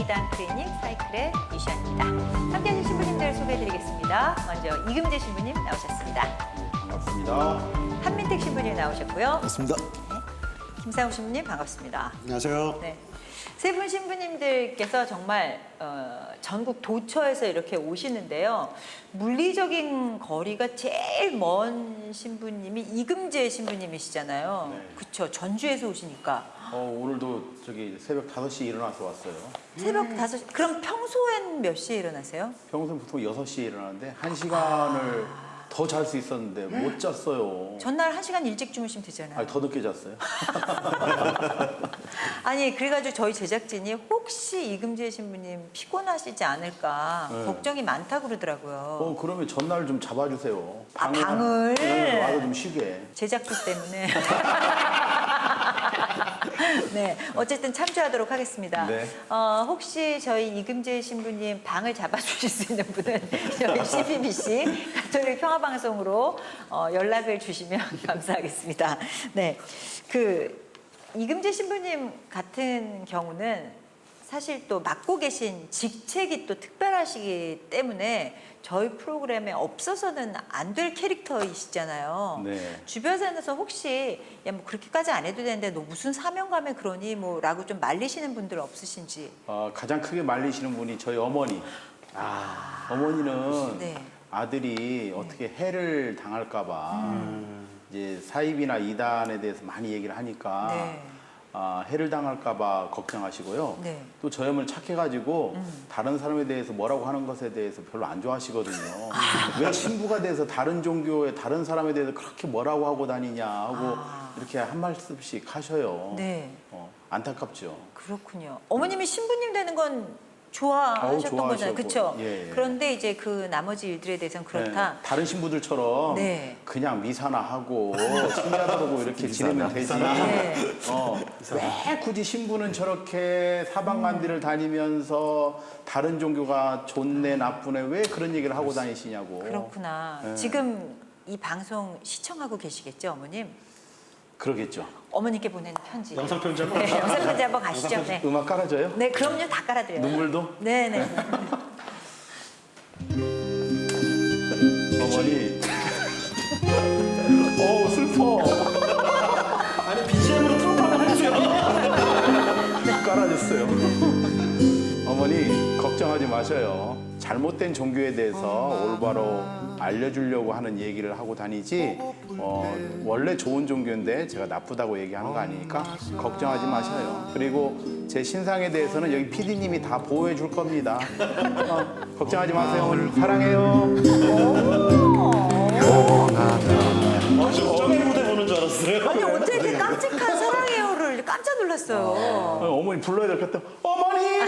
2단 클리닉 사이클의 이시연입니다. 함께하신 신부님들 소개해드리겠습니다. 먼저 이금재 신부님 나오셨습니다. 반갑습니다. 한민택 신부님 나오셨고요. 반갑습니다. 김상우 신부님 반갑습니다. 안녕하세요. 네. 세 분 신부님들께서 정말 전국 도처에서 이렇게 오시는데요. 물리적인 거리가 제일 먼 신부님이 이금재 신부님이시잖아요. 네. 그렇죠. 전주에서 오시니까. 오늘도 저기 새벽 5시에 일어나서 왔어요. 새벽 5시. 그럼 평소엔 몇 시에 일어나세요? 평소엔 보통 6시에 일어나는데 1시간을 더 잘 수 있었는데 못 잤어요. 전날 1시간 일찍 주무시면 되잖아요. 아니, 더 늦게 잤어요. 아니 그래가지고 저희 제작진이 혹시 이금재 신부님 피곤하시지 않을까 네. 걱정이 많다고 그러더라고요. 그러면 전날 좀 잡아주세요. 방을? 네, 와서 좀 쉬게. 제작비 때문에. 네, 어쨌든 참조하도록 하겠습니다. 네. 혹시 저희 이금재 신부님 방을 잡아주실 수 있는 분은 저희 CBBC 가톨릭 평화방송으로 연락을 주시면 감사하겠습니다. 네, 이금재 신부님 같은 경우는 사실 또 맡고 계신 직책이 또 특별하시기 때문에 저희 프로그램에 없어서는 안 될 캐릭터이시잖아요. 네. 주변에서 혹시 야 뭐 그렇게까지 안 해도 되는데 너 무슨 사명감에 그러니 뭐라고 좀 말리시는 분들 없으신지. 가장 크게 말리시는 분이 저희 어머니. 어머니는 네. 아들이 어떻게 해를 당할까봐 이제 사입이나 이단에 대해서 많이 얘기를 하니까 네. 해를 당할까봐 걱정하시고요. 네. 또 저희 어머니 착해가지고 다른 사람에 대해서 뭐라고 하는 것에 대해서 별로 안 좋아하시거든요. 왜 신부가 돼서 다른 종교의 다른 사람에 대해서 그렇게 뭐라고 하고 다니냐 하고 이렇게 한 말씀씩 하셔요. 네. 안타깝죠. 그렇군요. 어머님이 신부님 되는 건 좋아하셨던 거잖아요. 좋아하시고. 그렇죠? 예, 예. 그런데 이제 그 나머지 일들에 대해서는 그렇다. 네, 다른 신부들처럼 네. 그냥 미사나 하고 신자나 하고 이렇게 지내면 되지. 네. 왜 굳이 신부는 저렇게 사방간디를 다니면서 다른 종교가 좋네 나쁘네 왜 그런 얘기를 하고 다니시냐고. 그렇구나. 네. 지금 이 방송 시청하고 계시겠죠, 어머님? 그러겠죠. 어머니께 보내는 편지. 영상 편지 한번 네, 영상 편지 한번 가시죠. 네. 음악 깔아줘요? 네, 그럼요. 다 깔아드려요. 눈물도? 네, 네. 어머니. 슬퍼. 아니 BGM으로 트로트 한번 해주세요. 깔아줬어요. 어머니 걱정하지 마셔요. 잘못된 종교에 대해서 올바로 알려주려고 하는 얘기를 하고 다니지 원래 좋은 종교인데 제가 나쁘다고 얘기하는 거 아니니까 걱정하지 마셔요. 그리고 제 신상에 대해서는 여기 PD님이 다 보호해 줄 겁니다. 걱정하지 마세요. 어머니 사랑해요. 정의 무대 보는 줄 알았어요. 아니, 어떻게 이렇게 깜찍한 사랑해요를 깜짝 놀랐어요. 어머니 불러야 될 것 같아. 어머니!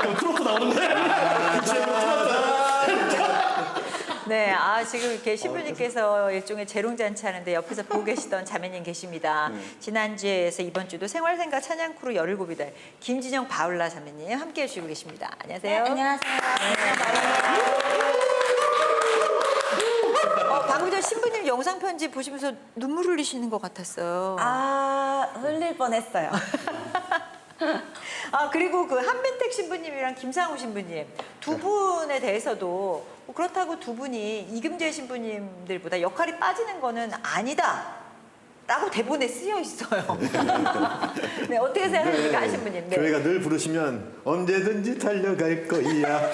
그럼 트로트 나오는데. BGM으로 틀었다. 네, 지금 이렇게 신부님께서 일종의 재롱잔치 하는데 옆에서 보고 계시던 자매님 계십니다. 지난주에서 이번 주도 생활생각 찬양크루 17이달 김진영 바울라 자매님 함께 해주시고 계십니다. 안녕하세요. 네, 안녕하세요. 방금 전 신부님 영상 편지 보시면서 눈물 흘리시는 것 같았어요. 흘릴 뻔했어요. 그리고 그 한민택 신부님이랑 김상우 신부님 두 분에 대해서도 그렇다고 두 분이 이금재 신부님들보다 역할이 빠지는 거는 아니다. 라고 대본에 쓰여 있어요. 네, 어떻게 생각하십니까, 한 신부님? 네. 교회가 늘 부르시면 언제든지 달려갈 거야.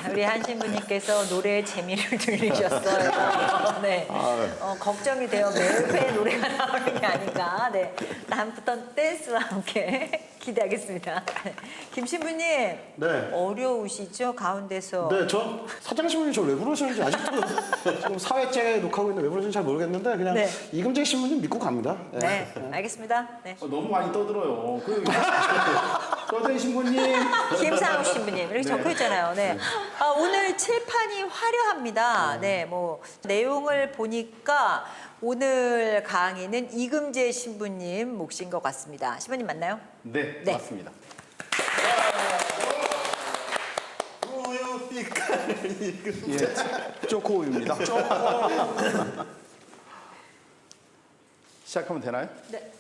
우리 한 신부님께서 노래의 재미를 들리셨어요. 네. 걱정이 돼요. 매회 노래가 나오는 게 아닌가. 네. 다음부터는 댄스와 함께 기대하겠습니다. 김 신부님. 네. 어려우시죠? 가운데서. 네, 저 사장신부님 저 왜 부르시는지 아직도 지금 4회째 녹화하고 있는데 왜 부르시는지 잘 모르겠는데 그냥 네. 이금재 신부님 믿고 갑니다. 네, 알겠습니다. 네. 너무 많이 떠들어요. 떠든 신부님. 김상우 신부님 이렇게 적혀 있잖아요. 네. 오늘 칠판이 화려합니다. 네, 뭐 내용을 보니까 오늘 강의는 이금재 신부님 몫인 것 같습니다. 신부님 맞나요? 네, 네. 맞습니다. 쪼코우유입니다. 시작하면 되나요? 네.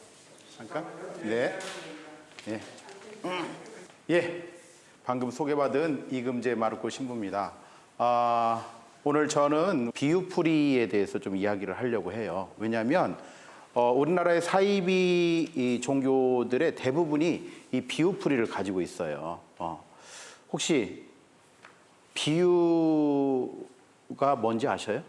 잠깐. 네. 예. 예, 방금 소개받은 이금재 마르코 신부입니다. 오늘 저는 비유풀이에 대해서 좀 이야기를 하려고 해요. 왜냐하면 우리나라의 사이비 이 종교들의 대부분이 이 비유풀이를 가지고 있어요. 혹시 비유가 뭔지 아셔요?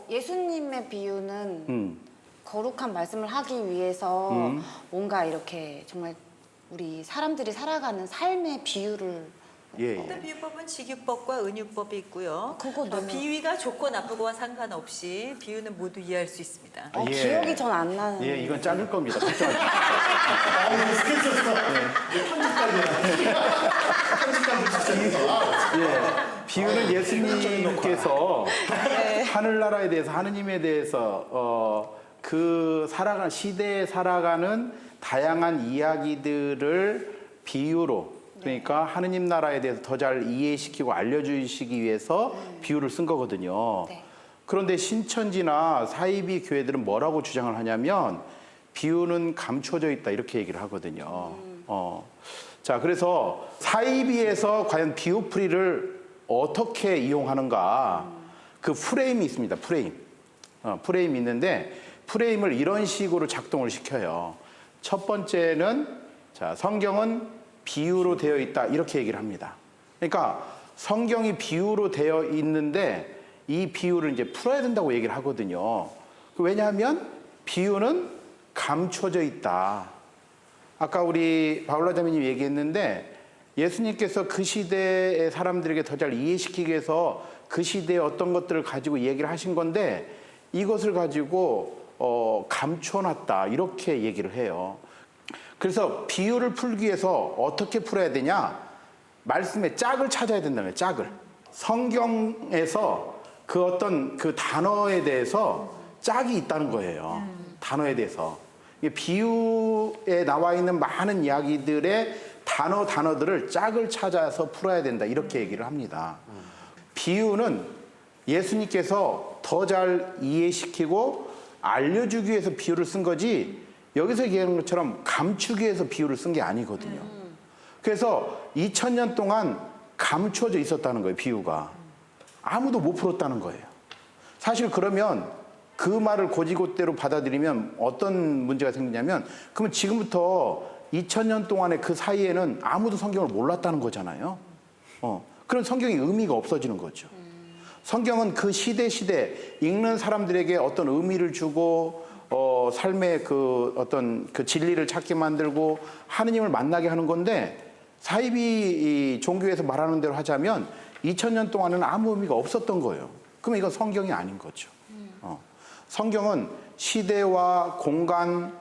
예수님의 비유는 거룩한 말씀을 하기 위해서 뭔가 이렇게 정말 우리 사람들이 살아가는 삶의 비유를 예, 어떤 예. 비유법은 직유법과 은유법이 있고요. 그거 너무- 비유가 좋고 나쁘고와 상관없이 비유는 모두 이해할 수 있습니다. 예. 기억이 전 안 나는. 예, 이건 자를 겁니다. 걱정하지 마세요. 예, 비유는 예수님께서 하늘나라에 대해서 하느님에 대해서 그 살아가는 시대에 살아가는 다양한 이야기들을 비유로 그러니까 하느님 나라에 대해서 더 잘 이해시키고 알려주시기 위해서 비유를 쓴 거거든요. 네. 그런데 신천지나 사이비 교회들은 뭐라고 주장을 하냐면 비유는 감춰져 있다 이렇게 얘기를 하거든요. 자, 그래서 사이비에서 과연 비유풀이를 어떻게 이용하는가 그 프레임이 있습니다. 프레임이 있는데 프레임을 이런 식으로 작동을 시켜요. 첫 번째는 자, 성경은 비유로 되어 있다 이렇게 얘기를 합니다. 그러니까 성경이 비유로 되어 있는데 이 비유를 이제 풀어야 된다고 얘기를 하거든요. 왜냐하면 비유는 감춰져 있다. 아까 우리 바울라 자매님 얘기했는데 예수님께서 그 시대의 사람들에게 더 잘 이해시키기 위해서 그 시대의 어떤 것들을 가지고 얘기를 하신 건데 이것을 가지고 감춰놨다 이렇게 얘기를 해요. 그래서 비유를 풀기 위해서 어떻게 풀어야 되냐? 말씀의 짝을 찾아야 된다는 거예요. 짝을. 성경에서 그 어떤 그 단어에 대해서 짝이 있다는 거예요. 단어에 대해서. 이게 비유에 나와 있는 많은 이야기들의 단어들을 짝을 찾아서 풀어야 된다. 이렇게 얘기를 합니다. 비유는 예수님께서 더 잘 이해시키고 알려주기 위해서 비유를 쓴 거지 여기서 얘기하는 것처럼 감추기 위해서 비유를 쓴 게 아니거든요. 그래서 2000년 동안 감춰져 있었다는 거예요, 비유가. 아무도 못 풀었다는 거예요. 사실 그러면 그 말을 곧이곧대로 받아들이면 어떤 문제가 생기냐면 그러면 지금부터 2000년 동안의 그 사이에는 아무도 성경을 몰랐다는 거잖아요. 그런 성경의 의미가 없어지는 거죠. 성경은 그 시대 읽는 사람들에게 어떤 의미를 주고 삶의 그 어떤 그 진리를 찾게 만들고 하느님을 만나게 하는 건데 사이비 종교에서 말하는 대로 하자면 2000년 동안은 아무 의미가 없었던 거예요. 그러면 이건 성경이 아닌 거죠. 성경은 시대와 공간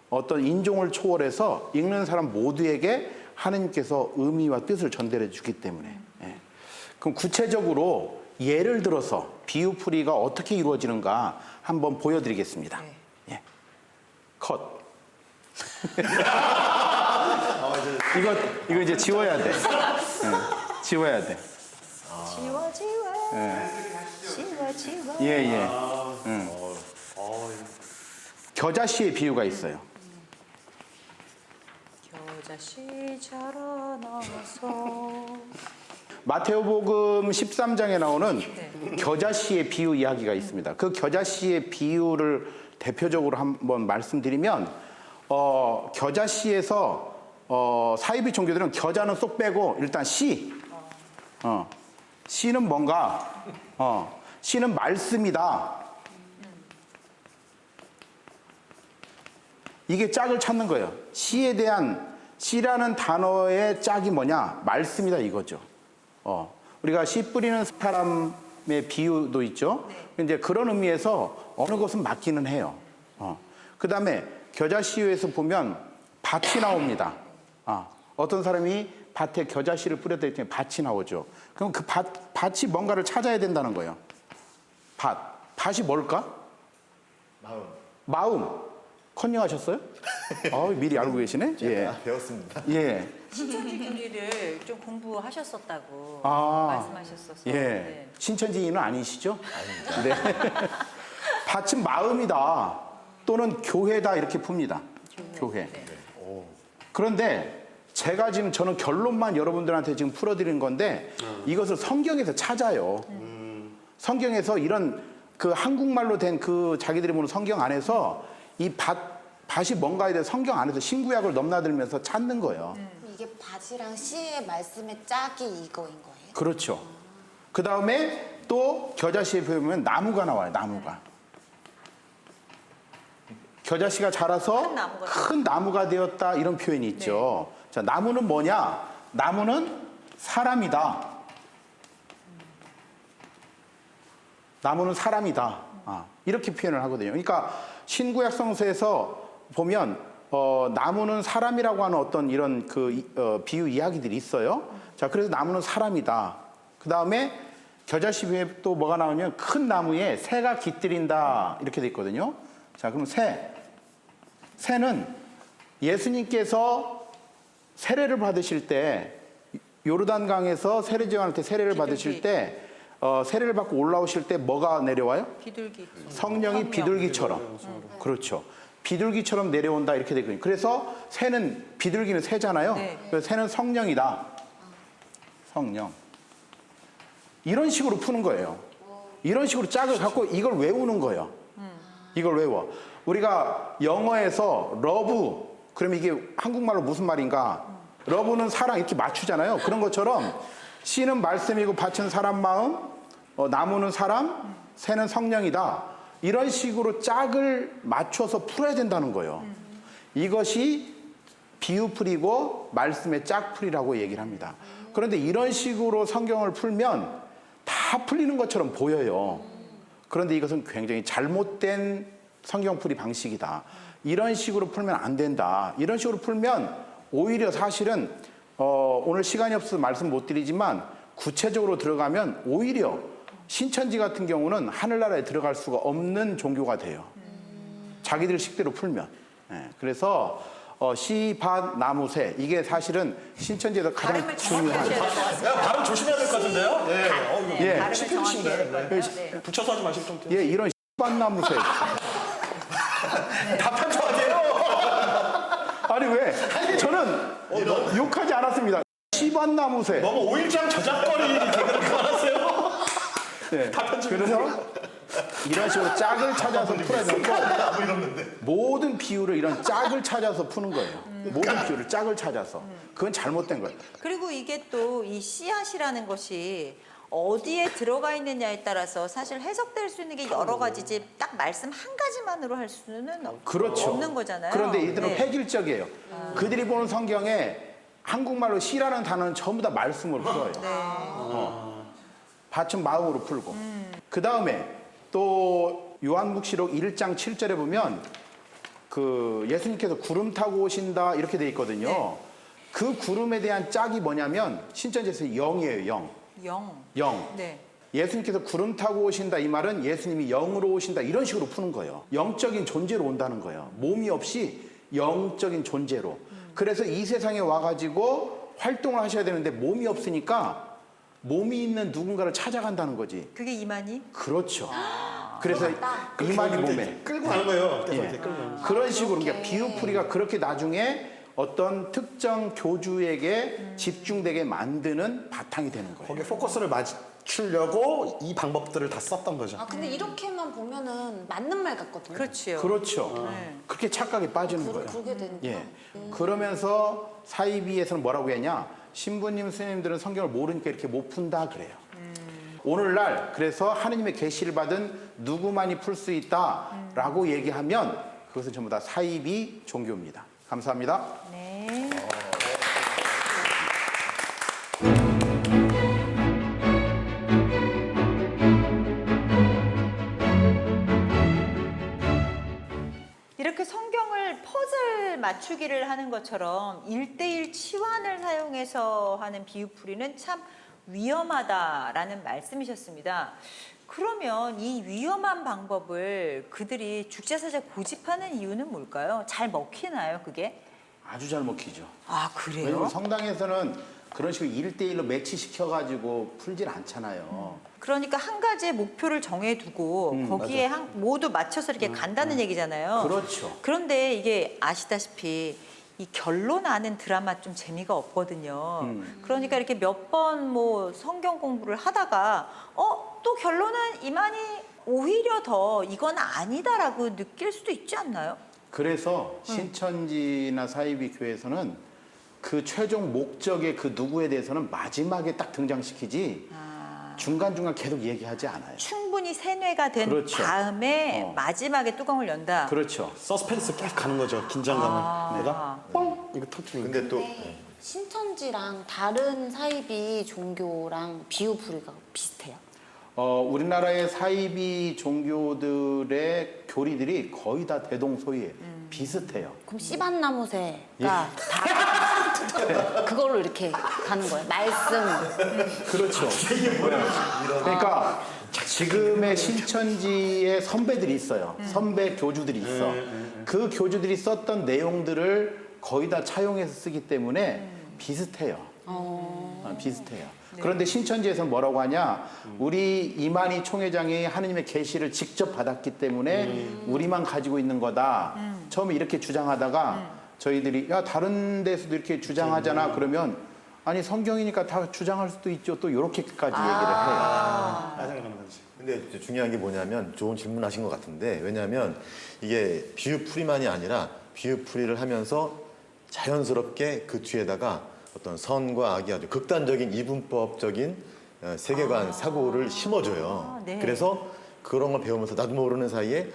어떤 인종을 초월해서 읽는 사람 모두에게 하느님께서 의미와 뜻을 전달해 주기 때문에. 예. 그럼 구체적으로 예를 들어서 비유풀이가 어떻게 이루어지는가 한번 보여드리겠습니다. 예. 컷. 이거 이제 지워야 돼. 지워야 돼. 지워. 예. 겨자씨의 비유가 있어요. 겨자씨 자라나서 마테오복음 13장에 나오는 겨자씨의 비유 이야기가 있습니다. 그 겨자씨의 비유를 대표적으로 한번 말씀드리면 겨자씨에서 사이비 종교들은 겨자는 쏙 빼고 일단 씨. 씨는 뭔가? 씨는 말씀이다. 이게 짝을 찾는 거예요. 씨에 대한 씨라는 단어의 짝이 뭐냐? 말씀이다 이거죠. 우리가 씨 뿌리는 사람의 비유도 있죠. 이제 그런 의미에서 어느 것은 맞기는 해요. 그 다음에 겨자씨에서 보면 밭이 나옵니다. 어떤 사람이 밭에 겨자씨를 뿌렸다 했더니 밭이 나오죠. 그럼 그 밭이 뭔가를 찾아야 된다는 거예요. 밭이 뭘까? 마음. 컨닝하셨어요? 미리 알고 계시네? 예. 배웠습니다. 예. 신천지 교리를 좀 공부하셨었다고 말씀하셨었어요. 예. 네. 신천지인은 아니시죠? 아닙니다. 네. 밭은 마음이다. 또는 교회다. 이렇게 풉니다. 교회. 네. 그런데 제가 지금 저는 결론만 여러분들한테 지금 풀어드리는 건데 이것을 성경에서 찾아요. 성경에서 이런 그 한국말로 된 그 자기들이 보는 성경 안에서 이 밭이 뭔가에 대해 성경 안에서 신구약을 넘나들면서 찾는 거예요. 이게 밭이랑 씨의 말씀의 짝이 이거인 거예요? 그렇죠. 그 다음에 또 겨자씨에 보면 나무가 나와요. 나무가. 겨자씨가 자라서 큰 나무가 되었다 이런 표현이 있죠. 자, 나무는 뭐냐? 나무는 사람이다. 나무는 사람이다. 이렇게 표현을 하거든요. 그러니까 신구약 성서에서 보면 나무는 사람이라고 하는 어떤 이런 비유 이야기들이 있어요. 자, 그래서 나무는 사람이다. 그 다음에 겨자씨 위에 또 뭐가 나오면 큰 나무에 새가 깃들인다 이렇게 돼 있거든요. 자, 그럼 새는 예수님께서 세례를 받으실 때 요르단강에서 세례요한한테 세례를 받으실 때 세례를 받고 올라오실 때 뭐가 내려와요? 비둘기. 성령이 비둘기처럼. 그렇죠. 비둘기처럼 내려온다 이렇게 되거든요. 그래서 새는 비둘기는 새잖아요. 네. 그래서 새는 성령이다. 성령. 이런 식으로 푸는 거예요. 이런 식으로 짝을 갖고 이걸 외우는 거예요. 이걸 외워. 우리가 영어에서 러브 그러면 이게 한국말로 무슨 말인가? 러브는 사랑 이렇게 맞추잖아요. 그런 것처럼 씨는 말씀이고 밭은 사람 마음, 나무는 사람, 새는 성령이다. 이런 식으로 짝을 맞춰서 풀어야 된다는 거예요. 이것이 비유풀이고 말씀의 짝풀이라고 얘기를 합니다. 그런데 이런 식으로 성경을 풀면 다 풀리는 것처럼 보여요. 그런데 이것은 굉장히 잘못된 성경풀이 방식이다. 이런 식으로 풀면 안 된다. 이런 식으로 풀면 오히려 사실은 오늘 시간이 없어서 말씀 못 드리지만 구체적으로 들어가면 오히려 신천지 같은 경우는 하늘나라에 들어갈 수가 없는 종교가 돼요. 자기들 식대로 풀면. 그래서 씨, 밭, 나무, 새 이게 사실은 신천지에서 가장 발음을 정확히 중요한. 하셔야 될 것 같아요. 야, 발음 조심해야 될 것 같은데요? 예. 이거 예. 발음을 정확히 해야 될 것 같아요. 네. 붙여서 하지 마시고 좀. 예, 이런 밭나무, 새. 다 편집하세요. 아니 왜? 저는 욕하지 않았습니다. 씨밭나무, 새. 너무 오일장 저작거리 개그를 그만하세요. 네. 다 편집. 그래서 이런 식으로 짝을 찾아서 풀어야 되고 모든 비유를 이런 짝을 찾아서 푸는 거예요. 모든 비유를 짝을 찾아서. 그건 잘못된 거예요. 그리고 이게 또 이 씨앗이라는 것이 어디에 들어가 있느냐에 따라서 사실 해석될 수 있는 게 여러 가지지 딱 말씀 한 가지만으로 할 수는 그렇죠. 없는 거잖아요. 그런데 이들은 네. 획일적이에요. 그들이 보는 성경에 한국말로 씨라는 단어는 전부 다 말씀으로 풀어요. 밭은 마음으로 풀고. 그 다음에 또 요한묵시록 1장 7절에 보면 그 예수님께서 구름 타고 오신다 이렇게 돼 있거든요. 네. 그 구름에 대한 짝이 뭐냐면 신천지에서 영이에요. 영. 네. 예수님께서 구름 타고 오신다 이 말은 예수님이 영으로 오신다 이런 식으로 푸는 거예요. 영적인 존재로 온다는 거예요. 몸이 없이 영적인 존재로. 그래서 이 세상에 와가지고 활동을 하셔야 되는데 몸이 없으니까 몸이 있는 누군가를 찾아간다는 거지. 그게 이만희? 그렇죠. 그래서 이만희 몸에 끌고 가는 거예요. 예. 이렇게 끌고 가는 그런 식으로 그러니까 비유풀이가 그렇게 나중에 어떤 특정 교주에게 집중되게 만드는 바탕이 되는 거예요. 거기에 포커스를 맞추려고 이 방법들을 다 썼던 거죠. 아 근데 이렇게만 보면은 맞는 말 같거든요. 그렇지요. 그렇죠. 네. 그렇게 착각에 빠지는 거예요. 그러게 되니까. 예. 그러면서 사이비에서는 뭐라고 했냐? 신부님, 스님들은 성경을 모르니까 이렇게 못 푼다 그래요. 오늘날 그래서 하느님의 계시를 받은 누구만이 풀 수 있다라고 얘기하면 그것은 전부 다 사이비 종교입니다. 감사합니다. 네. 이렇게 성경을 퍼즐 맞추기를 하는 것처럼 1:1 치환을 사용해서 하는 비유풀이는 참 위험하다라는 말씀이셨습니다. 그러면 이 위험한 방법을 그들이 죽자사자 고집하는 이유는 뭘까요? 잘 먹히나요, 그게? 아주 잘 먹히죠. 아, 그래요? 왜냐면 성당에서는 그런 식으로 1:1로 매치시켜가지고 풀질 않잖아요. 그러니까 한 가지의 목표를 정해두고 거기에 모두 맞춰서 이렇게 간다는 얘기잖아요. 그렇죠. 그런데 이게 아시다시피 이 결론 아는 드라마 좀 재미가 없거든요. 그러니까 이렇게 몇 번 뭐 성경 공부를 하다가 또 결론은 이만희 오히려 더 이건 아니다라고 느낄 수도 있지 않나요? 그래서 신천지나 사이비 교회에서는 그 최종 목적의 그 누구에 대해서는 마지막에 딱 등장시키지 중간중간 계속 얘기하지 않아요. 충분히 세뇌가 된 그렇죠. 다음에 마지막에 뚜껑을 연다. 그렇죠. 서스펜스 계속 가는 거죠. 긴장감을. 내가 뻥 이거 터뜨리는. 근데 또 네. 신천지랑 다른 사이비 종교랑 비유풀이가 비슷해요. 우리나라의 사이비 종교들의 교리들이 거의 다 대동소이해요. 비슷해요. 그럼 씨밭나무새가 다 그걸로 이렇게 가는 거예요. 말씀. 그렇죠. 그러니까 지금의 신천지의 선배들이 있어요. 선배 교주들이 있어. 그 교주들이 썼던 내용들을 거의 다 차용해서 쓰기 때문에 비슷해요. 비슷해요. 그런데 신천지에서는 뭐라고 하냐? 우리 이만희 총회장이 하느님의 계시를 직접 받았기 때문에 우리만 가지고 있는 거다. 처음에 이렇게 주장하다가 저희들이 야 다른 데서도 이렇게 주장하잖아. 그러면 아니 성경이니까 다 주장할 수도 있죠. 또 이렇게까지 얘기를 해요. 짜증나는 거지. 근데 이제 중요한 게 뭐냐면 좋은 질문하신 것 같은데 왜냐하면 이게 비유풀이만이 아니라 비유풀이를 하면서 자연스럽게 그 뒤에다가 어떤 선과 악이 아주 극단적인 이분법적인 세계관 사고를 심어줘요. 네. 그래서 그런 걸 배우면서 나도 모르는 사이에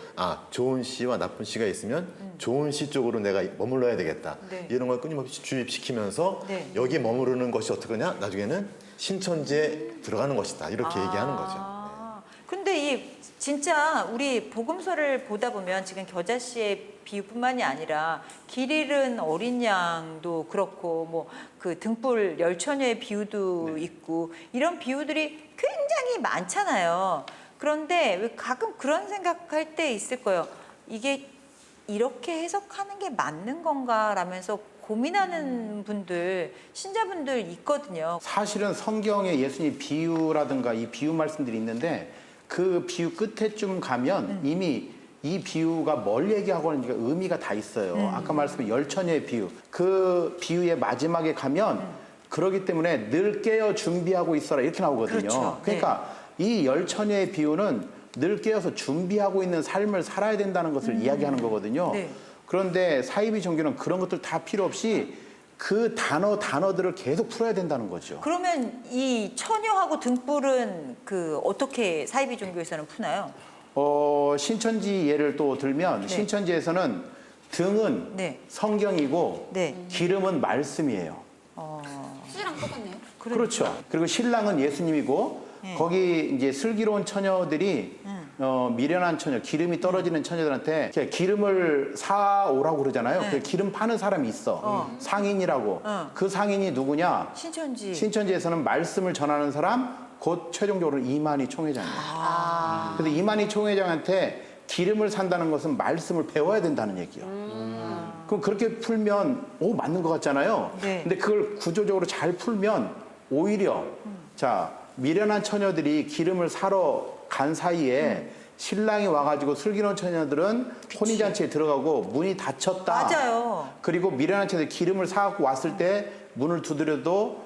좋은 씨와 나쁜 씨가 있으면 좋은 씨 쪽으로 내가 머물러야 되겠다. 네. 이런 걸 끊임없이 주입시키면서 네. 여기에 머무르는 것이 어떻게냐? 나중에는 신천지에 들어가는 것이다. 이렇게 얘기하는 거죠. 근데 이 진짜 우리 복음서를 보다 보면 지금 겨자 씨의 비유뿐만이 아니라 길 잃은 어린 양도 그렇고 뭐 그 등불 열처녀의 비유도 있고 이런 비유들이 굉장히 많잖아요. 그런데 왜 가끔 그런 생각할 때 있을 거예요. 이게 이렇게 해석하는 게 맞는 건가라면서 고민하는 분들, 신자분들 있거든요. 사실은 성경에 예수님 비유라든가 이 비유 말씀들이 있는데 그 비유 끝에쯤 가면 이미 이 비유가 뭘 얘기하고 있는지가 의미가 다 있어요. 아까 말씀한 열처녀의 비유. 그 비유의 마지막에 가면 그러기 때문에 늘 깨어 준비하고 있어라 이렇게 나오거든요. 그렇죠. 그러니까 이 열처녀의 비유는 늘 깨어서 준비하고 있는 삶을 살아야 된다는 것을 이야기하는 거거든요. 네. 그런데 사이비 종교는 그런 것들 다 필요 없이 그 단어들을 계속 풀어야 된다는 거죠. 그러면 이 처녀하고 등불은 그 어떻게 사이비 종교에서는 푸나요? 신천지 예를 또 들면 네. 신천지에서는 등은 네. 성경이고 네. 기름은 말씀이에요. 수지랑 똑같네요. 그렇죠. 그리고 신랑은 예수님이고 거기 이제 슬기로운 처녀들이 미련한 처녀, 기름이 떨어지는 처녀들한테 이렇게 기름을 사오라고 그러잖아요. 그 기름 파는 사람이 있어. 상인이라고. 그 상인이 누구냐? 신천지. 신천지에서는 말씀을 전하는 사람, 곧 최종적으로는 이만희 총회장이에요. 그래서 이만희 총회장한테 기름을 산다는 것은 말씀을 배워야 된다는 얘기예요. 그럼 그렇게 풀면 맞는 것 같잖아요. 네. 근데 그걸 구조적으로 잘 풀면 오히려 자 미련한 처녀들이 기름을 사러 간 사이에 신랑이 와가지고 슬기로운 처녀들은 혼인잔치에 들어가고 문이 닫혔다. 맞아요. 그리고 미련한 처녀들이 기름을 사갖고 왔을 때 문을 두드려도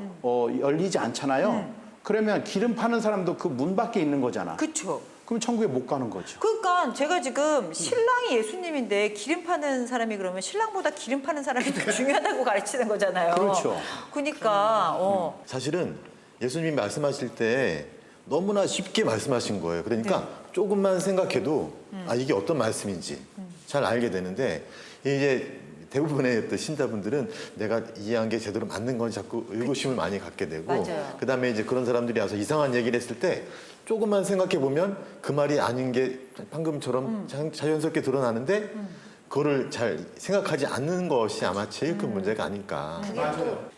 열리지 않잖아요. 그러면 기름 파는 사람도 그 문 밖에 있는 거잖아. 그렇죠. 그럼 천국에 못 가는 거죠. 그러니까 제가 지금 신랑이 예수님인데 기름 파는 사람이 그러면 신랑보다 기름 파는 사람이 더 중요하다고 가르치는 거잖아요. 그렇죠. 그러니까 사실은 예수님이 말씀하실 때 너무나 쉽게 말씀하신 거예요. 그러니까 조금만 생각해도 이게 어떤 말씀인지 잘 알게 되는데 이제 대부분의 또 신자분들은 내가 이해한 게 제대로 맞는 건지 자꾸 의구심을 많이 갖게 되고 맞아요. 그다음에 이제 그런 사람들이 와서 이상한 얘기를 했을 때 조금만 생각해 보면 그 말이 아닌 게 방금처럼 자연스럽게 드러나는데 그거를 잘 생각하지 않는 것이 아마 제일 큰 문제가 아닐까.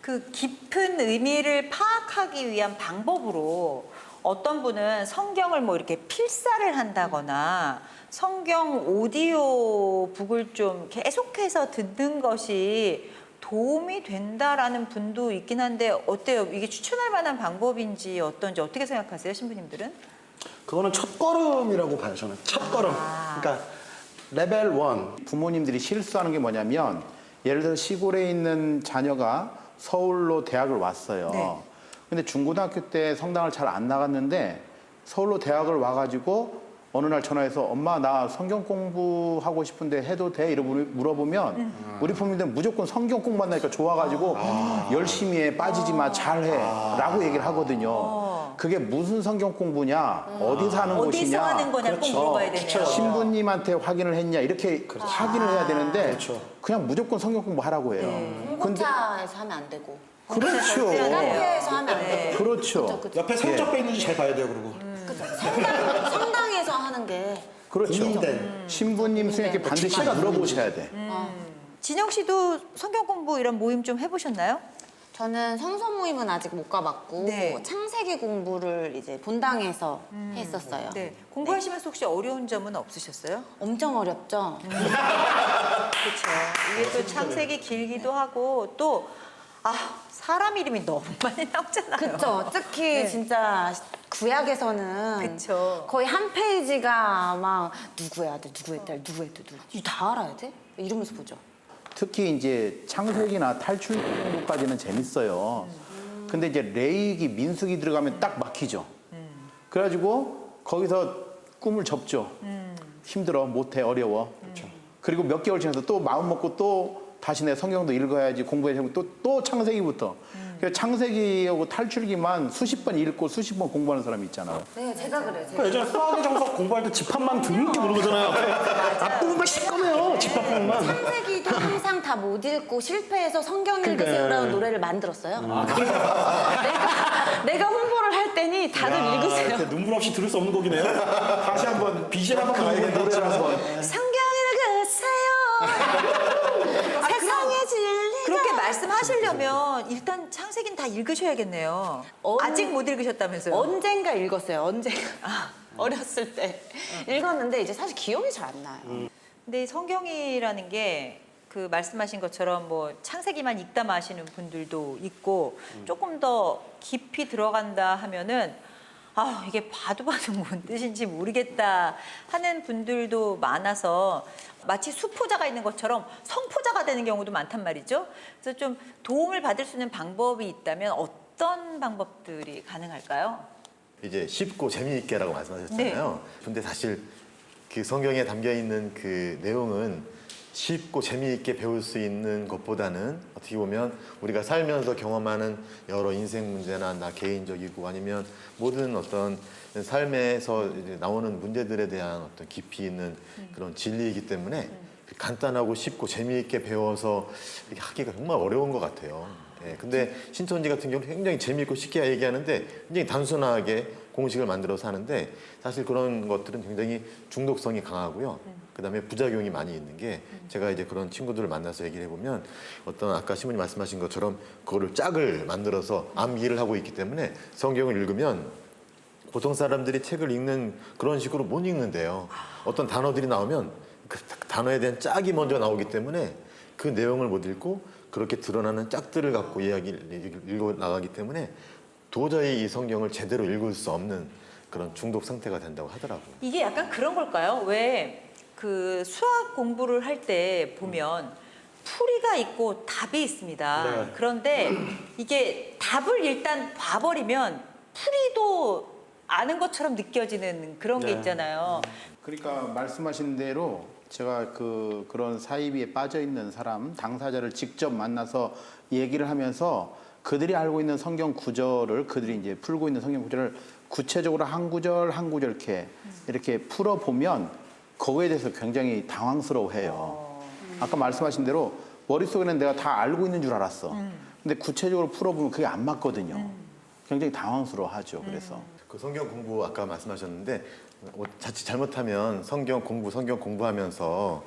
그 깊은 의미를 파악하기 위한 방법으로 어떤 분은 성경을 뭐 이렇게 필사를 한다거나 성경 오디오북을 좀 계속해서 듣는 것이 도움이 된다라는 분도 있긴 한데 어때요? 이게 추천할 만한 방법인지 어떤지 어떻게 생각하세요, 신부님들은? 그거는 첫걸음이라고 봐요, 저는. 첫걸음. 그러니까 레벨 1. 부모님들이 실수하는 게 뭐냐면 예를 들어 시골에 있는 자녀가 서울로 대학을 왔어요. 네. 근데 중고등학교 때 성당을 잘 안 나갔는데 서울로 대학을 와가지고 어느 날 전화해서 엄마 나 성경 공부하고 싶은데 해도 돼? 이러고 물어보면 우리 부모님들은 무조건 성경 공부한다니까 좋아가지고 열심히 해 빠지지 마 잘해 라고 얘기를 하거든요. 그게 무슨 성경 공부냐 어디서 하는 어디서 곳이냐 하는 거냐 꼭 물어봐야 되네요. 신부님한테 확인을 했냐 이렇게 확인을 해야 되는데 그렇죠. 그냥 무조건 성경 공부하라고 해요. 홍보차에서 하면 안 되고 그렇죠. 카페에서 하면 안 되고 그렇죠. 옆에 상처뼈 있는지 잘 봐야 돼요, 그리고. 그죠. 성당에서 하는 게 그렇죠. 공인된. 신부님 스님께 반드시 물어보셔야 돼. 진영 씨도 성경 공부 이런 모임 좀 해보셨나요? 저는 성서 모임은 아직 못 가봤고 네. 창세기 공부를 이제 본당에서 했었어요. 네. 공부하시면서 혹시 어려운 점은 없으셨어요? 엄청 어렵죠. 그렇죠. 이게 또 창세기 길기도 하고 또 사람 이름이 너무 많이 나오잖아요. 그렇죠. 특히 네. 진짜 구약에서는 그쵸. 거의 한 페이지가 막 누구의 아들, 누구의 딸, 누구의 두 이거 다 알아야 돼? 이러면서 보죠. 특히 이제 창세기나 탈출기까지는 재밌어요. 근데 이제 레위기, 민수기 들어가면 딱 막히죠. 그래가지고 거기서 꿈을 접죠. 힘들어, 못해, 어려워. 그리고 몇 개월 지나서 또 마음 먹고 또 다시 내 성경도 읽어야지 공부해야지 하고 또 창세기부터. 그래서 창세기하고 탈출기만 수십 번 읽고 수십 번 공부하는 사람이 있잖아요. 네, 제가 그래요. 그 예전에 수학의 정석 공부할 때 집합만 등기 보는 거잖아요. 앞부분만 시꺼매요, 집합 부분만. 창세기도 항상 다 못 읽고 실패해서 성경 읽으세요라는 노래를 만들었어요. 내가 홍보를 할 때니 다들 읽으세요. 눈물 없이 들을 수 없는 곡이네요. 다시 한번 BGM 한번 가야겠다. 노래를 한번. 성경 읽으세요. 세상의 진리가. 그렇게 말씀하시려면 일단 창세기는 다 읽으셔야겠네요. 아직 못 읽으셨다면서요? 언젠가 읽었어요. 언젠가. 어렸을 때 읽었는데 이제 사실 기억이 잘 안 나요. 근데 이 성경이라는 게 그 말씀하신 것처럼 뭐 창세기만 읽다 마시는 분들도 있고 조금 더 깊이 들어간다 하면은 이게 봐도 뭔 뜻인지 모르겠다 하는 분들도 많아서 마치 수포자가 있는 것처럼 성포자가 되는 경우도 많단 말이죠. 그래서 좀 도움을 받을 수 있는 방법이 있다면 어떤 방법들이 가능할까요? 이제 쉽고 재미있게라고 말씀하셨잖아요. 근데 사실 그 성경에 담겨 있는 그 내용은 쉽고 재미있게 배울 수 있는 것보다는 어떻게 보면 우리가 살면서 경험하는 여러 인생 문제나 나 개인적이고 아니면 모든 어떤 삶에서 이제 나오는 문제들에 대한 어떤 깊이 있는 그런 진리이기 때문에 간단하고 쉽고 재미있게 배워서 이렇게 하기가 정말 어려운 것 같아요. 예, 근데 신천지 같은 경우는 굉장히 재미있고 쉽게 얘기하는데 굉장히 단순하게 공식을 만들어서 하는데 사실 그런 것들은 굉장히 중독성이 강하고요. 그다음에 부작용이 많이 있는 게 제가 이제 그런 친구들을 만나서 얘기를 해보면 어떤 아까 신부님 말씀하신 것처럼 그거를 짝을 만들어서 암기를 하고 있기 때문에 성경을 읽으면 보통 사람들이 책을 읽는 그런 식으로 못 읽는데요. 어떤 단어들이 나오면 그 단어에 대한 짝이 먼저 나오기 때문에 그 내용을 못 읽고 그렇게 드러나는 짝들을 갖고 이야기를 읽어 나가기 때문에 도저히 이 성경을 제대로 읽을 수 없는 그런 중독 상태가 된다고 하더라고요. 이게 약간 그런 걸까요? 왜 그 수학 공부를 할 때 보면 풀이가 있고 답이 있습니다. 네. 그런데 이게 답을 일단 봐버리면 풀이도 아는 것처럼 느껴지는 그런 게 네. 있잖아요. 그러니까 말씀하신 대로 제가 그런 사이비에 빠져 있는 사람, 당사자를 직접 만나서 얘기를 하면서 그들이 알고 있는 성경 구절을 그들이 이제 풀고 있는 성경 구절을 구체적으로 한 구절 한 구절 이렇게 풀어보면 그거에 대해서 굉장히 당황스러워해요. 아까 말씀하신 대로 머릿속에는 내가 다 알고 있는 줄 알았어. 근데 구체적으로 풀어보면 그게 안 맞거든요. 굉장히 당황스러워하죠. 그래서. 그 성경 공부 아까 말씀하셨는데 자칫 잘못하면 성경 공부하면서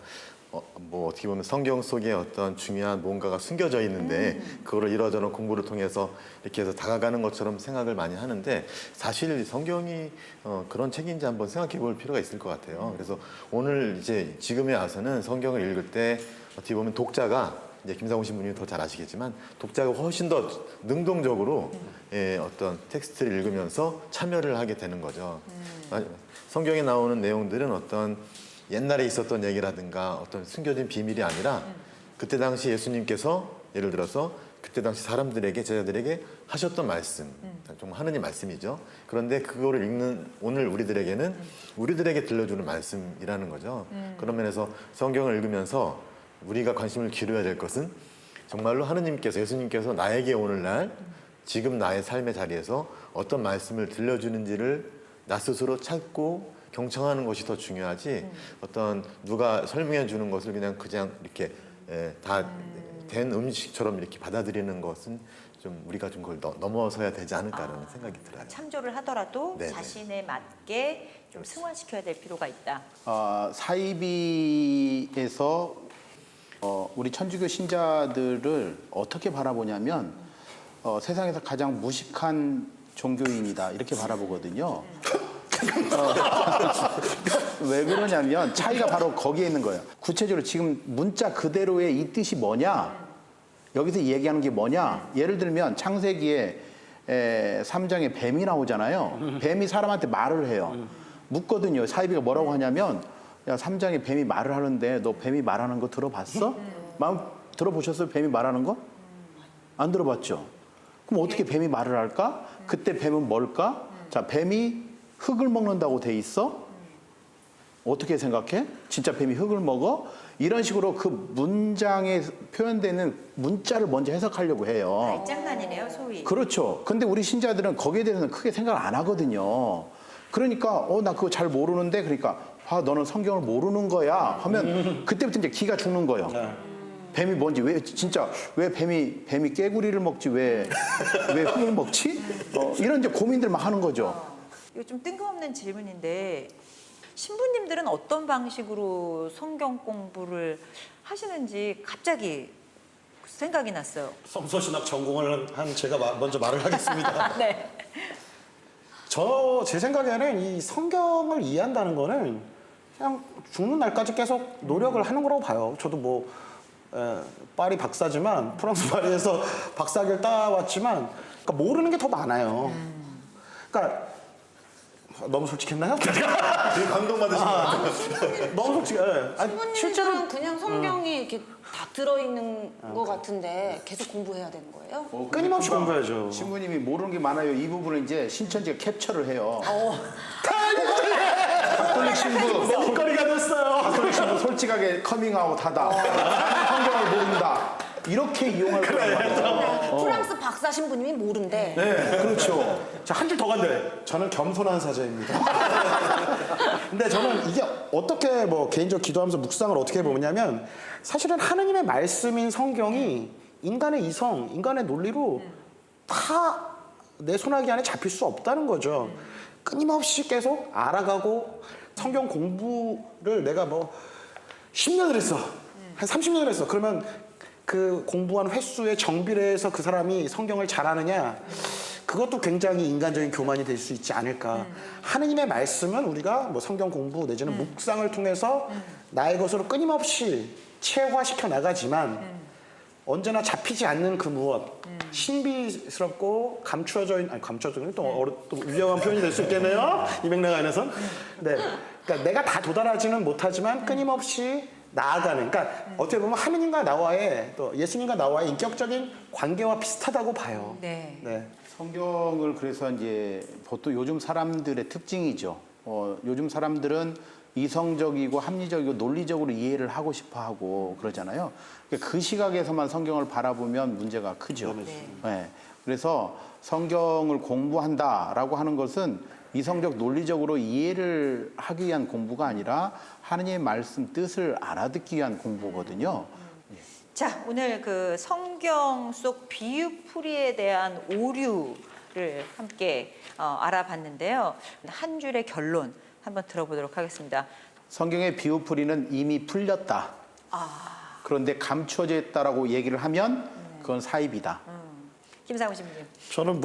뭐 어떻게 보면 성경 속에 어떤 중요한 뭔가가 숨겨져 있는데 그거를 이러저런 공부를 통해서 이렇게 해서 다가가는 것처럼 생각을 많이 하는데 사실 성경이 그런 책인지 한번 생각해 볼 필요가 있을 것 같아요. 그래서 오늘 이제 지금에 와서는 성경을 읽을 때 어떻게 보면 독자가 이제 김상훈 신부님이 더 잘 아시겠지만 독자가 훨씬 더 능동적으로 어떤 텍스트를 읽으면서 참여를 하게 되는 거죠. 성경에 나오는 내용들은 어떤 옛날에 있었던 얘기라든가 어떤 숨겨진 비밀이 아니라 그때 당시 예수님께서 예를 들어서 그때 당시 사람들에게 제자들에게 하셨던 말씀, 정말 하느님 말씀이죠. 그런데 그거를 읽는 오늘 우리들에게는 우리들에게 들려주는 말씀이라는 거죠. 그런 면에서 성경을 읽으면서 우리가 관심을 기울여야 될 것은 정말로 하느님께서 예수님께서 나에게 오늘날 지금 나의 삶의 자리에서 어떤 말씀을 들려주는지를 나 스스로 찾고 경청하는 것이 더 중요하지 어떤 누가 설명해 주는 것을 그냥 이렇게 다 된 음식처럼 이렇게 받아들이는 것은 좀 우리가 좀 그걸 넘어서야 되지 않을까라는 생각이 들어요. 참조를 하더라도 네네. 자신에 맞게 좀 승화시켜야 될 필요가 있다. 사이비에서 우리 천주교 신자들을 어떻게 바라보냐면 세상에서 가장 무식한 종교인이다 이렇게 바라보거든요. 왜 그러냐면 차이가 바로 거기에 있는 거예요. 구체적으로 지금 문자 그대로의 이 뜻이 뭐냐? 여기서 얘기하는 게 뭐냐? 예를 들면 창세기에 3장에 뱀이 나오잖아요. 뱀이 사람한테 말을 해요. 묻거든요. 사이비가 뭐라고 하냐면 야 3장에 뱀이 말을 하는데 너 뱀이 말하는 거 들어봤어? 마음 들어보셨어요? 뱀이 말하는 거? 안 들어봤죠? 그럼 어떻게 뱀이 말을 할까? 그때 뱀은 뭘까? 자, 뱀이 흙을 먹는다고 돼 있어? 어떻게 생각해? 진짜 뱀이 흙을 먹어? 이런 식으로 그 문장에 표현되는 문자를 먼저 해석하려고 해요. 말장난이네요, 소위. 그렇죠. 근데 우리 신자들은 거기에 대해서는 크게 생각을 안 하거든요. 그러니까 나 그거 잘 모르는데 그러니까 너는 성경을 모르는 거야 하면 그때부터 이제 기가 죽는 거예요. 뱀이 뭔지 왜 뱀이 깨구리를 먹지 왜 흙을 먹지? 이런 이제 고민들 막 하는 거죠. 이거 좀 뜬금없는 질문인데 신부님들은 어떤 방식으로 성경 공부를 하시는지 갑자기 생각이 났어요. 성서신학 전공을 한 제가 먼저 말을 하겠습니다. 네. 제 생각에는 이 성경을 이해한다는 거는 그냥 죽는 날까지 계속 노력을 하는 거라고 봐요. 저도 파리 박사지만 프랑스 파리에서 박사학위를 따왔지만 그러니까 모르는 게 더 많아요. 그러니까 너무 솔직했나요? 되게 감동받으신 것 같아요. 너무 솔직해. 신부님은 그냥 성경이 이렇게 다 들어있는 것 같은데 계속 공부해야 되는 거예요? 끊임없이 공부해야죠. 신부님이 모르는 게 많아요. 이 부분은 이제 신천지가 캡처를 해요. 가톨릭 신부, 먹거리가 됐어요. 가톨릭 신부 솔직하게 커밍아웃하다. 나는 성경을 모른다. 이렇게 이용할 거예요. 프랑스 박사 신부님이 모른대. 네, 그렇죠. 자, 한 줄 더 간대. 저는 겸손한 사자입니다. 근데 저는 이게 어떻게 개인적으로 기도하면서 묵상을 어떻게 해보냐면 사실은 하느님의 말씀인 성경이 인간의 이성, 인간의 논리로 다 내 손아귀 안에 잡힐 수 없다는 거죠. 끊임없이 계속 알아가고 성경 공부를 내가 10년을 했어. 한 30년을 했어. 그러면 그 공부한 횟수에 정비례해서 그 사람이 성경을 잘하느냐? 그것도 굉장히 인간적인 교만이 될 수 있지 않을까. 하느님의 말씀은 우리가 성경 공부 내지는 묵상을 통해서 나의 것으로 끊임없이 체화시켜 나가지만 언제나 잡히지 않는 그 무엇, 신비스럽고 감추어져 있는, 또 위험한 표현이 될 수 있겠네요. 이 맥락 안에서. 네. 그러니까 내가 다 도달하지는 못하지만 끊임없이 나아가는, 그러니까 어떻게 보면 하느님과 나와의 또 예수님과 나와의 인격적인 관계와 비슷하다고 봐요. 네. 네. 성경을 그래서 이제 보통 요즘 사람들의 특징이죠. 요즘 사람들은 이성적이고 합리적이고 논리적으로 이해를 하고 싶어 하고 그러잖아요. 그 시각에서만 성경을 바라보면 문제가 크죠. 네. 그래서 성경을 공부한다라고 하는 것은 이성적 논리적으로 이해를 하기 위한 공부가 아니라 하느님의 말씀 뜻을 알아듣기 위한 공부거든요. 자, 오늘 그 성경 속 비유풀이에 대한 오류를 함께 알아봤는데요. 한 줄의 결론 한번 들어보도록 하겠습니다. 성경의 비유풀이는 이미 풀렸다. 그런데 감춰져 있다라고 얘기를 하면 그건 사입이다. 김상우 신부님. 저는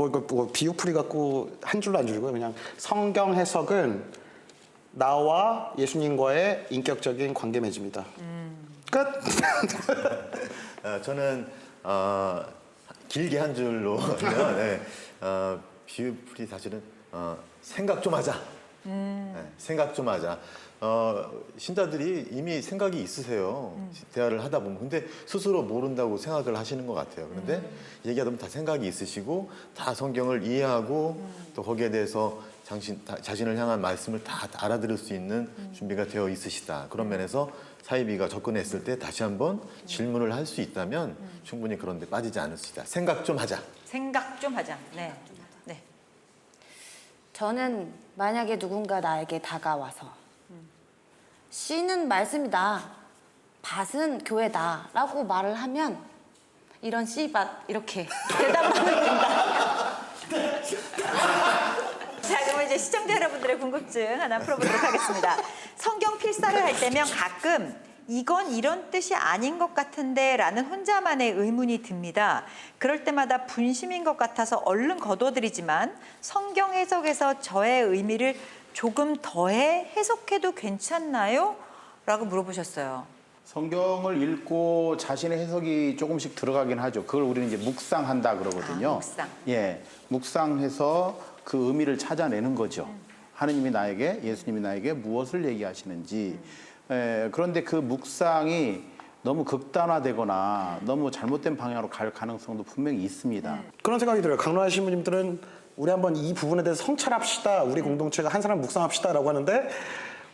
비유풀이 갖고 한 줄로 안 줄고요. 그냥 성경 해석은 나와 예수님과의 인격적인 관계 맺음이다. 끝. 저는 길게 한 줄로 하면 비유풀이 사실은 생각 좀 하자. 네, 생각 좀 하자. 신자들이 이미 생각이 있으세요. 대화를 하다 보면. 근데 스스로 모른다고 생각을 하시는 것 같아요. 그런데 얘기하다 보면 다 생각이 있으시고 다 성경을 이해하고 또 거기에 대해서 자신을 향한 말씀을 다 알아들을 수 있는 준비가 되어 있으시다. 그런 면에서 사이비가 접근했을 때 다시 한번 질문을 할 수 있다면 충분히 그런 데 빠지지 않을 수 있다. 생각 좀 하자. 생각 좀 하자. 네. 네. 저는 만약에 누군가 나에게 다가와서 씨는 말씀이다, 밭은 교회다 라고 말을 하면 이런 씨밭 이렇게 대답하면 된다. 자, 그러면 이제 시청자 여러분들의 궁금증 하나 풀어보도록 하겠습니다. 성경 필사를 할 때면 가끔 이건 이런 뜻이 아닌 것 같은데 라는 혼자만의 의문이 듭니다. 그럴 때마다 분심인 것 같아서 얼른 거둬들이지만 성경 해석에서 저의 의미를 조금 더해 해석해도 괜찮나요? 라고 물어보셨어요. 성경을 읽고 자신의 해석이 조금씩 들어가긴 하죠. 그걸 우리는 이제 묵상한다 그러거든요. 묵상. 예, 묵상해서 그 의미를 찾아내는 거죠. 하느님이 나에게, 예수님이 나에게 무엇을 얘기하시는지. 그런데 그 묵상이 너무 극단화되거나 너무 잘못된 방향으로 갈 가능성도 분명히 있습니다. 그런 생각이 들어요. 강론하 신부님들은 우리 한번 이 부분에 대해서 성찰합시다. 우리 공동체가 한 사람 묵상합시다라고 하는데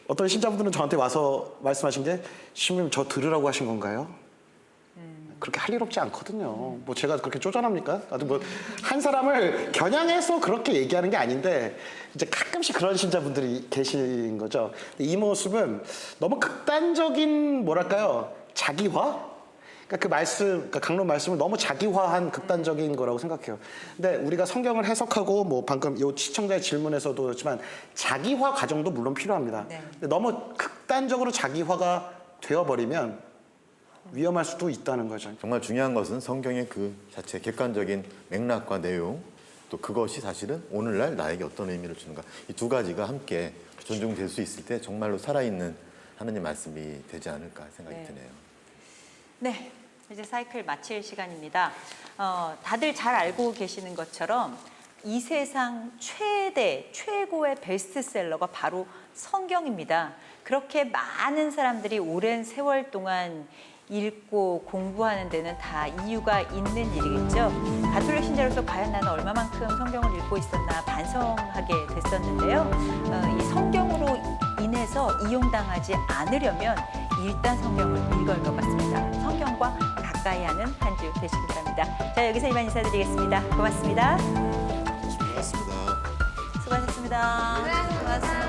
어떤 신자분들은 저한테 와서 말씀하신 게 신부님 저 들으라고 하신 건가요? 그렇게 할 일 없지 않거든요. 뭐 제가 그렇게 쪼잔합니까? 아주 뭐 한 사람을 겨냥해서 그렇게 얘기하는 게 아닌데 이제 가끔씩 그런 신자분들이 계신 거죠. 근데 이 모습은 너무 극단적인 뭐랄까요? 자기화? 그러니까 그 말씀, 그러니까 강론 말씀을 너무 자기화한 극단적인 거라고 생각해요. 근데 우리가 성경을 해석하고 뭐 방금 요 시청자의 질문에서도 그렇지만 자기화 과정도 물론 필요합니다. 네. 근데 너무 극단적으로 자기화가 되어버리면 위험할 수도 있다는 거죠. 정말 중요한 것은 성경의 그 자체 객관적인 맥락과 내용, 또 그것이 사실은 오늘날 나에게 어떤 의미를 주는가. 이 두 가지가 함께 존중될 수 있을 때 정말로 살아있는 하느님 말씀이 되지 않을까 생각이 네. 드네요. 네, 이제 사이클 마칠 시간입니다. 다들 잘 알고 계시는 것처럼 이 세상 최고의 베스트셀러가 바로 성경입니다. 그렇게 많은 사람들이 오랜 세월 동안 읽고 공부하는 데는 다 이유가 있는 일이겠죠. 가톨릭 신자로서 과연 나는 얼마만큼 성경을 읽고 있었나 반성하게 됐었는데요. 이 성경으로 인해서 이용당하지 않으려면 일단 성경을 읽어야 할 것 같습니다. 성경과 가까이 하는 한 주 되시길 바랍니다. 자, 여기서 이만 인사드리겠습니다. 고맙습니다. 수고하셨습니다. 수고하셨습니다. 고맙습니다.